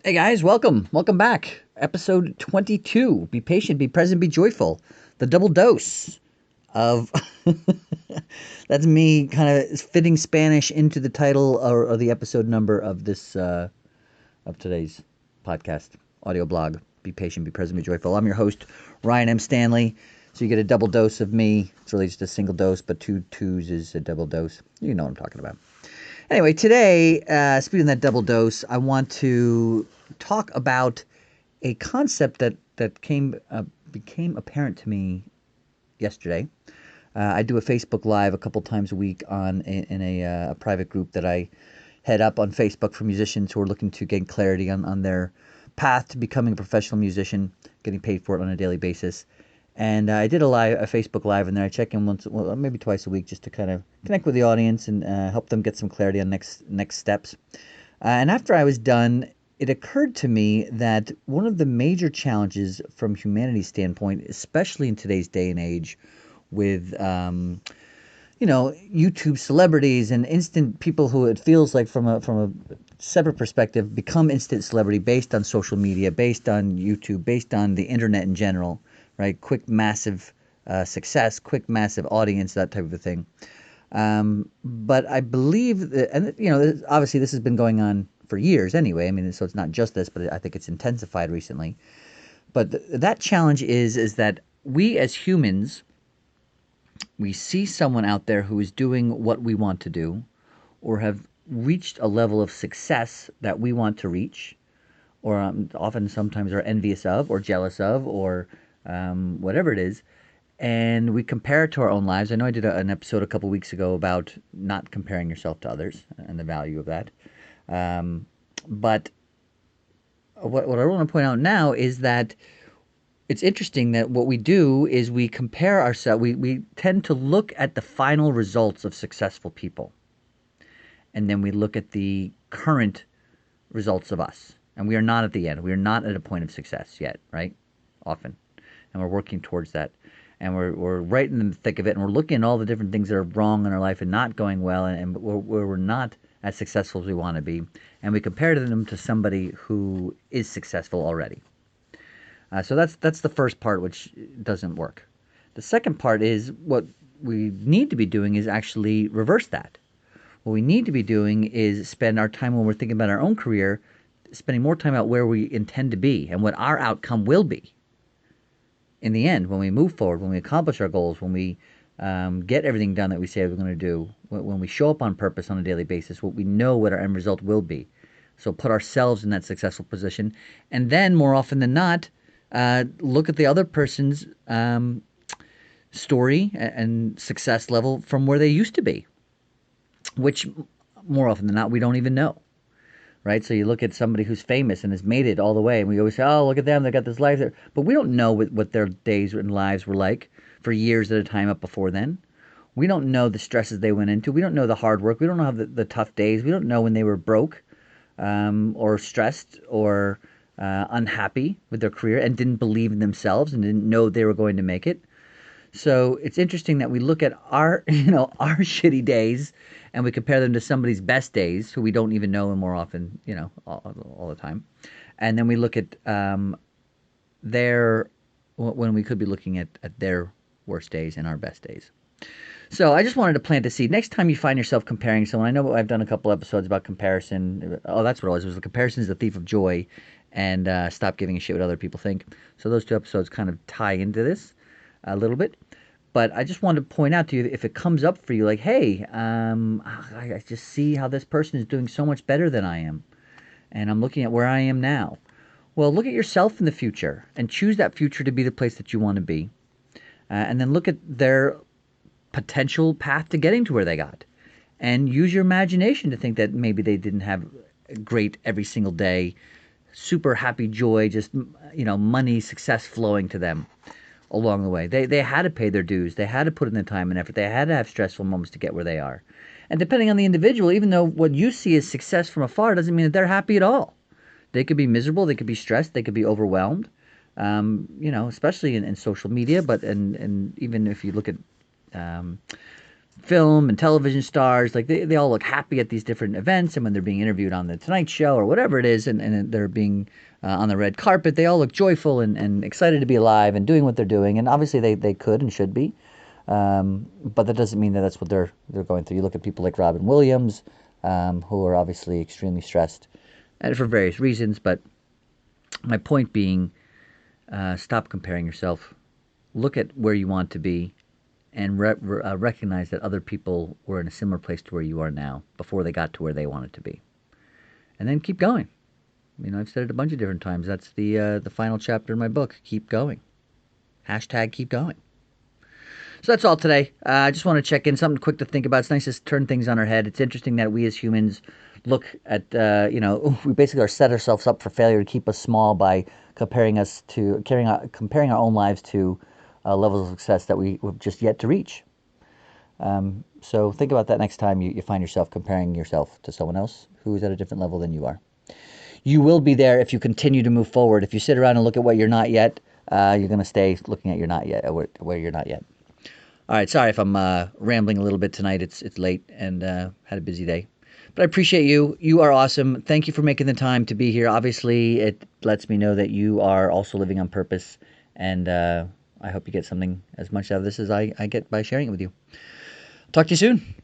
Hey guys, welcome back. Episode 22. Be patient, be present, be joyful. The double dose of that's me kind of fitting Spanish into the title or the episode number of this of today's podcast audio blog. Be patient, be present, be joyful. I'm your host Ryan M. Stanley. So you get a double dose of me. It's really just a single dose, but two twos is a double dose. You know what I'm talking about. Anyway, today, speaking of that double dose, I want to talk about a concept that became apparent to me yesterday. I do a Facebook Live a couple times a week in a private group that I head up on Facebook for musicians who are looking to gain clarity on their path to becoming a professional musician, getting paid for it on a daily basis. And I did a Facebook Live in there. I check in once, well, maybe twice a week, just to kind of connect with the audience and help them get some clarity on next steps. And after I was done, it occurred to me that one of the major challenges from humanity's standpoint, especially in today's day and age, with YouTube celebrities and instant people who it feels like from a separate perspective become instant celebrity based on social media, based on YouTube, based on the internet in general, right? Quick, massive success, quick, massive audience, that type of a thing. But I believe that, and obviously this has been going on for years anyway. I mean, so it's not just this, but I think it's intensified recently. But that challenge is that we as humans, we see someone out there who is doing what we want to do, or have reached a level of success that we want to reach, or often sometimes are envious of, or jealous of, or whatever it is, and we compare it to our own lives. I know I did an episode a couple weeks ago about not comparing yourself to others and the value of that. But what I want to point out now is that it's interesting that what we do is we compare ourselves, we tend to look at the final results of successful people, and then we look at the current results of us. And we are not at the end. We are not at a point of success yet, right? Often. And we're working towards that. And we're right in the thick of it. And we're looking at all the different things that are wrong in our life and not going well, and where we're not as successful as we want to be. And we compare them to somebody who is successful already. So that's the first part, which doesn't work. The second part is what we need to be doing is actually reverse that. What we need to be doing is spend our time when we're thinking about our own career, spending more time out where we intend to be and what our outcome will be in the end when we move forward, when we accomplish our goals, when we get everything done that we say we're going to do, when we show up on purpose on a daily basis, what we know what our end result will be. So put ourselves in that successful position, and then more often than not, look at the other person's story and success level from where they used to be, which more often than not we don't even know, right? So you look at somebody who's famous and has made it all the way, and we always say, "Oh, look at them! They got this life there," but we don't know what their days and lives were like for years at a time up before then. We don't know the stresses they went into. We don't know the hard work. We don't know the tough days. We don't know when they were broke, or stressed, or unhappy with their career and didn't believe in themselves and didn't know they were going to make it. So it's interesting that we look at our, our shitty days and we compare them to somebody's best days who we don't even know, and more often, all the time. And then we look at their, when we could be looking at their worst days and our best days. So I just wanted to plant a seed. Next time you find yourself comparing someone, I know I've done a couple episodes about comparison. Oh, that's what it was. It was the comparison is the thief of joy, and stop giving a shit what other people think. So those two episodes kind of tie into this a little bit. But I just wanted to point out to you, if it comes up for you, like, hey, I just see how this person is doing so much better than I am, and I'm looking at where I am now. Well, look at yourself in the future and choose that future to be the place that you want to be. And then look at their potential path to getting to where they got. And use your imagination to think that maybe they didn't have great every single day, super happy joy, just, money, success flowing to them along the way. They had to pay their dues. They had to put in the time and effort. They had to have stressful moments to get where they are. And depending on the individual, even though what you see as success from afar doesn't mean that they're happy at all. They could be miserable. They could be stressed. They could be overwhelmed. Especially in social media, but and even if you look at film and television stars, like they all look happy at these different events, and when they're being interviewed on the Tonight Show or whatever it is, and they're being on the red carpet, they all look joyful and excited to be alive and doing what they're doing, and obviously they could and should be, but that doesn't mean that that's what they're going through. You look at people like Robin Williams, who are obviously extremely stressed, and for various reasons. But my point being, stop comparing yourself. Look at where you want to be, and recognize that other people were in a similar place to where you are now before they got to where they wanted to be, and then keep going. I've said it a bunch of different times. That's the final chapter in my book. Keep going. Hashtag keep going. So that's all today. I just want to check in, something quick to think about. It's nice to turn things on our head. It's interesting that we as humans look at, we basically are set ourselves up for failure to keep us small by comparing our own lives to levels of success that we've just yet to reach. So think about that next time you find yourself comparing yourself to someone else who's at a different level than you are. You will be there if you continue to move forward. If you sit around and look at what you're not yet, you're going to stay looking at you're not yet, where you're not yet. All right, sorry if I'm rambling a little bit tonight. It's late and had a busy day. But I appreciate you. You are awesome. Thank you for making the time to be here. Obviously, it lets me know that you are also living on purpose. And I hope you get something as much out of this as I get by sharing it with you. Talk to you soon.